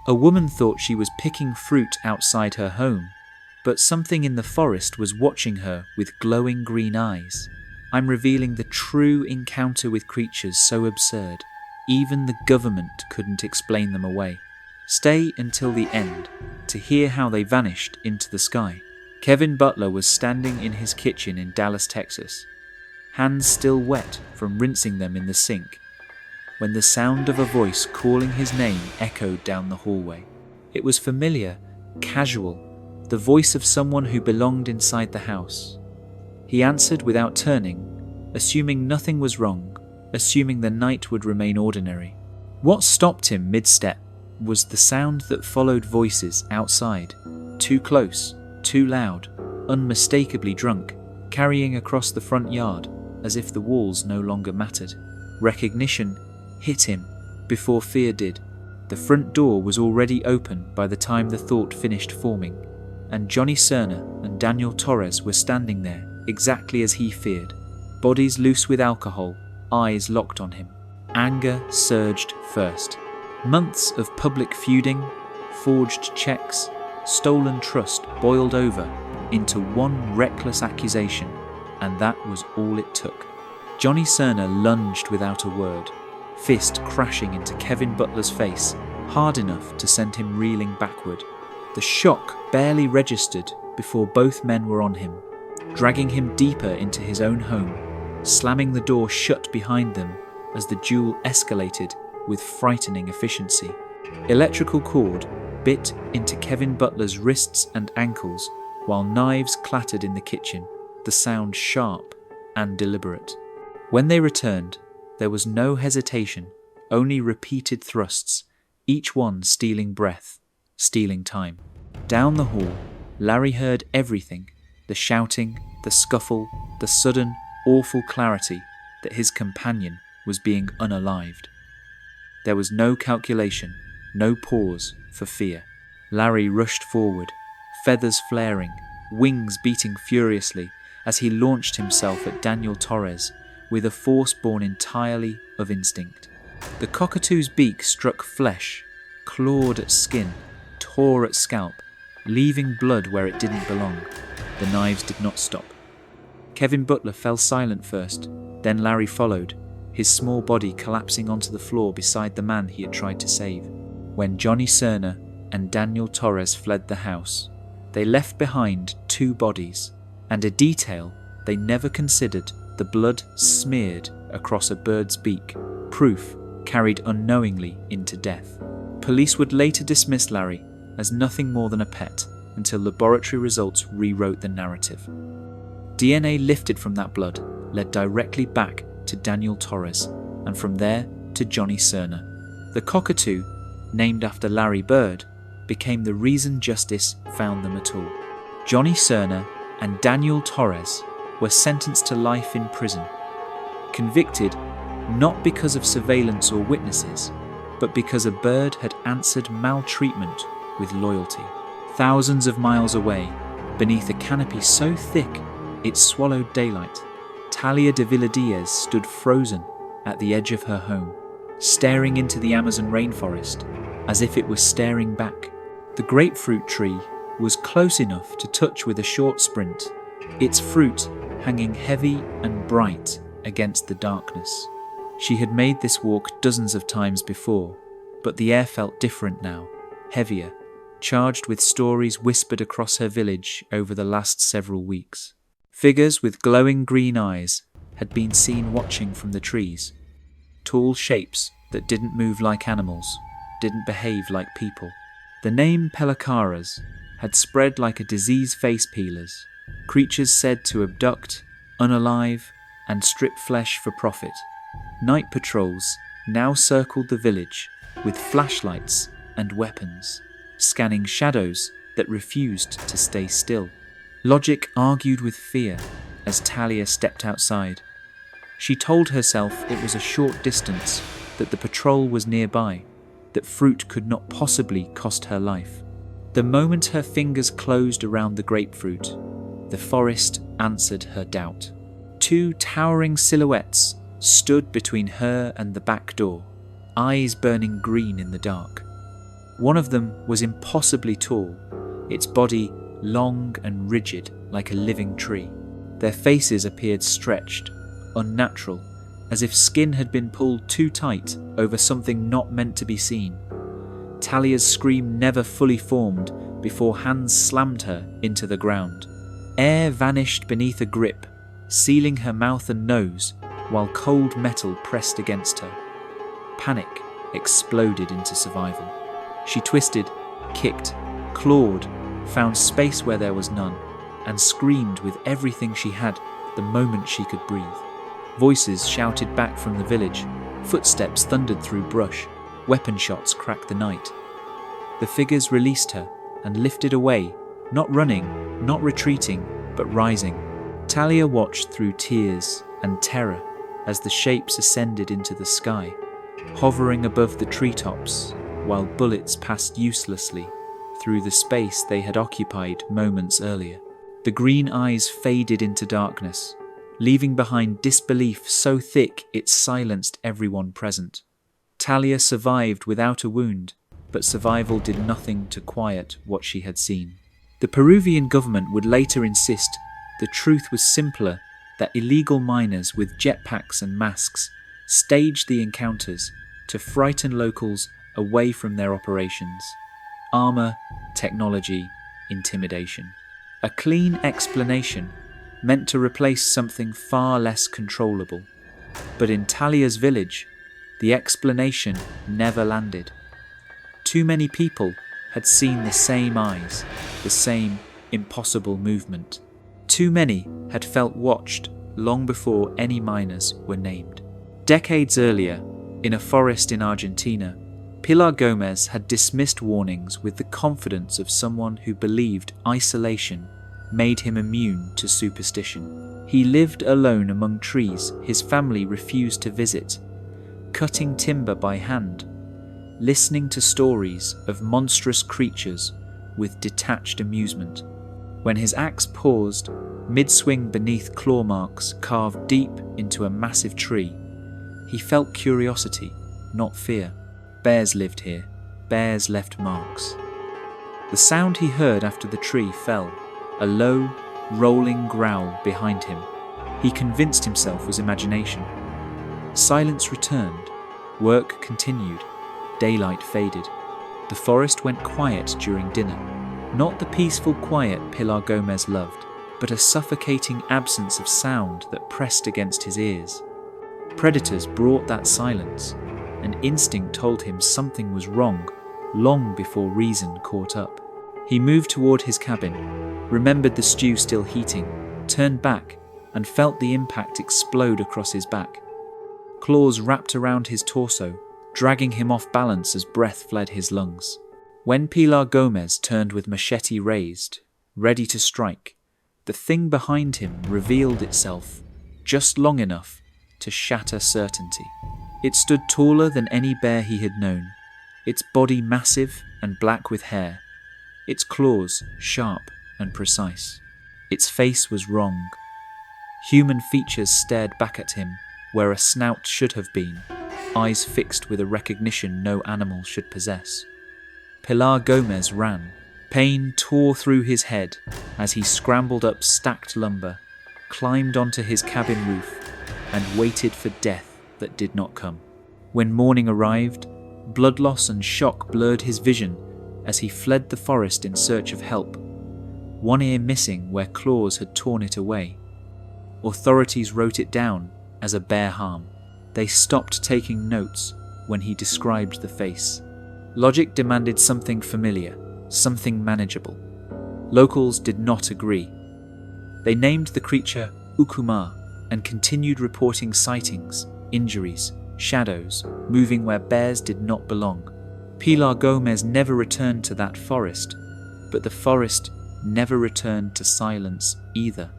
A woman thought she was picking fruit outside her home, but something in the forest was watching her with glowing green eyes. I'm revealing the true encounter with creatures so absurd, even the government couldn't explain them away. Stay until the end to hear how they vanished into the sky. Kevin Butler was standing in his kitchen in Dallas, Texas, hands still wet from rinsing them in the sink, when the sound of a voice calling his name echoed down the hallway. It was familiar, casual, the voice of someone who belonged inside the house. He answered without turning, assuming nothing was wrong, assuming the night would remain ordinary. What stopped him mid-step was the sound that followed voices outside, too close, too loud, unmistakably drunk, carrying across the front yard as if the walls no longer mattered. Recognition hit him before fear did. The front door was already open by the time the thought finished forming, and Johnny Cerner and Daniel Torres were standing there exactly as he feared, bodies loose with alcohol, eyes locked on him. Anger surged first. Months of public feuding, forged checks, stolen trust boiled over into one reckless accusation, and that was all it took. Johnny Cerner lunged without a word, fist crashing into Kevin Butler's face, hard enough to send him reeling backward. The shock barely registered before both men were on him, dragging him deeper into his own home, slamming the door shut behind them as the duel escalated with frightening efficiency. Electrical cord bit into Kevin Butler's wrists and ankles while knives clattered in the kitchen, the sound sharp and deliberate. When they returned, there was no hesitation, only repeated thrusts, each one stealing breath, stealing time. Down the hall, Larry heard everything, the shouting, the scuffle, the sudden, awful clarity that his companion was being unalived. There was no calculation, no pause for fear. Larry rushed forward, feathers flaring, wings beating furiously as he launched himself at Daniel Torres with a force born entirely of instinct. The cockatoo's beak struck flesh, clawed at skin, tore at scalp, leaving blood where it didn't belong. The knives did not stop. Kevin Butler fell silent first, then Larry followed, his small body collapsing onto the floor beside the man he had tried to save. When Johnny Cerner and Daniel Torres fled the house, they left behind two bodies, and a detail they never considered: the blood smeared across a bird's beak, proof carried unknowingly into death. Police would later dismiss Larry as nothing more than a pet until laboratory results rewrote the narrative. DNA lifted from that blood led directly back to Daniel Torres, and from there to Johnny Cerner. The cockatoo, named after Larry Bird, became the reason justice found them at all. Johnny Cerner and Daniel Torres were sentenced to life in prison, convicted not because of surveillance or witnesses, but because a bird had answered maltreatment with loyalty. Thousands of miles away, beneath a canopy so thick it swallowed daylight, Talia de Villadiez stood frozen at the edge of her home, staring into the Amazon rainforest as if it was staring back. The grapefruit tree was close enough to touch with a short sprint, its fruit hanging heavy and bright against the darkness. She had made this walk dozens of times before, but the air felt different now, heavier, charged with stories whispered across her village over the last several weeks. Figures with glowing green eyes had been seen watching from the trees. Tall shapes that didn't move like animals, didn't behave like people. The name Pelicaras had spread like a disease face peelers, creatures said to abduct, unalive, and strip flesh for profit. Night patrols now circled the village with flashlights and weapons, scanning shadows that refused to stay still. Logic argued with fear as Talia stepped outside. She told herself it was a short distance, that the patrol was nearby, that fruit could not possibly cost her life. The moment her fingers closed around the grapefruit, the forest answered her doubt. Two towering silhouettes stood between her and the back door, eyes burning green in the dark. One of them was impossibly tall, its body long and rigid like a living tree. Their faces appeared stretched, unnatural, as if skin had been pulled too tight over something not meant to be seen. Talia's scream never fully formed before hands slammed her into the ground. Air vanished beneath a grip, sealing her mouth and nose, while cold metal pressed against her. Panic exploded into survival. She twisted, kicked, clawed, found space where there was none, and screamed with everything she had the moment she could breathe. Voices shouted back from the village, footsteps thundered through brush, weapon shots cracked the night. The figures released her and lifted away, not running, not retreating, but rising. Talia watched through tears and terror as the shapes ascended into the sky, hovering above the treetops while bullets passed uselessly through the space they had occupied moments earlier. The green eyes faded into darkness, leaving behind disbelief so thick it silenced everyone present. Talia survived without a wound, but survival did nothing to quiet what she had seen. The Peruvian government would later insist the truth was simpler, that illegal miners with jetpacks and masks staged the encounters to frighten locals away from their operations. Armor, technology, intimidation. A clean explanation meant to replace something far less controllable. But in Talia's village, the explanation never landed. Too many people had seen the same eyes, the same impossible movement. Too many had felt watched long before any miners were named. Decades earlier, in a forest in Argentina, Pilar Gomez had dismissed warnings with the confidence of someone who believed isolation made him immune to superstition. He lived alone among trees his family refused to visit, cutting timber by hand, listening to stories of monstrous creatures with detached amusement. When his axe paused, mid-swing beneath claw marks carved deep into a massive tree, he felt curiosity, not fear. Bears lived here. Bears left marks. The sound he heard after the tree fell, a low, rolling growl behind him, he convinced himself was imagination. Silence returned. Work continued. Daylight faded. The forest went quiet during dinner. Not the peaceful quiet Pilar Gomez loved, but a suffocating absence of sound that pressed against his ears. Predators brought that silence, and instinct told him something was wrong long before reason caught up. He moved toward his cabin, remembered the stew still heating, turned back, and felt the impact explode across his back. Claws wrapped around his torso, dragging him off balance as breath fled his lungs. When Pilar Gomez turned with machete raised, ready to strike, the thing behind him revealed itself just long enough to shatter certainty. It stood taller than any bear he had known, its body massive and black with hair, its claws sharp and precise. Its face was wrong. Human features stared back at him where a snout should have been, eyes fixed with a recognition no animal should possess. Pilar Gomez ran. Pain tore through his head as he scrambled up stacked lumber, climbed onto his cabin roof, and waited for death that did not come. When morning arrived, blood loss and shock blurred his vision as he fled the forest in search of help, one ear missing where claws had torn it away. Authorities wrote it down as a bear harm. They stopped taking notes when he described the face. Logic demanded something familiar, something manageable. Locals did not agree. They named the creature Ukumar and continued reporting sightings, injuries, shadows, moving where bears did not belong. Pilar Gomez never returned to that forest, but the forest never returned to silence either.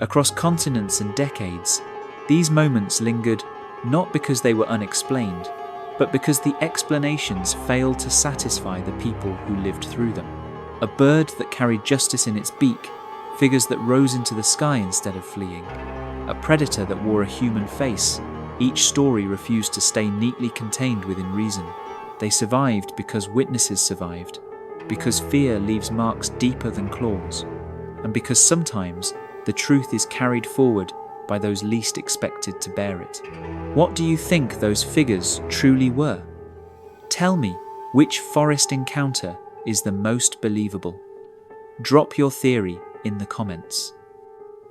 Across continents and decades, these moments lingered not because they were unexplained, but because the explanations failed to satisfy the people who lived through them. A bird that carried justice in its beak, figures that rose into the sky instead of fleeing. A predator that wore a human face, each story refused to stay neatly contained within reason. They survived because witnesses survived, because fear leaves marks deeper than claws, and because sometimes the truth is carried forward by those least expected to bear it. What do you think those figures truly were? Tell me which forest encounter is the most believable. Drop your theory in the comments.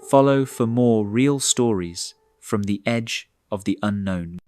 Follow for more real stories from the edge of the unknown.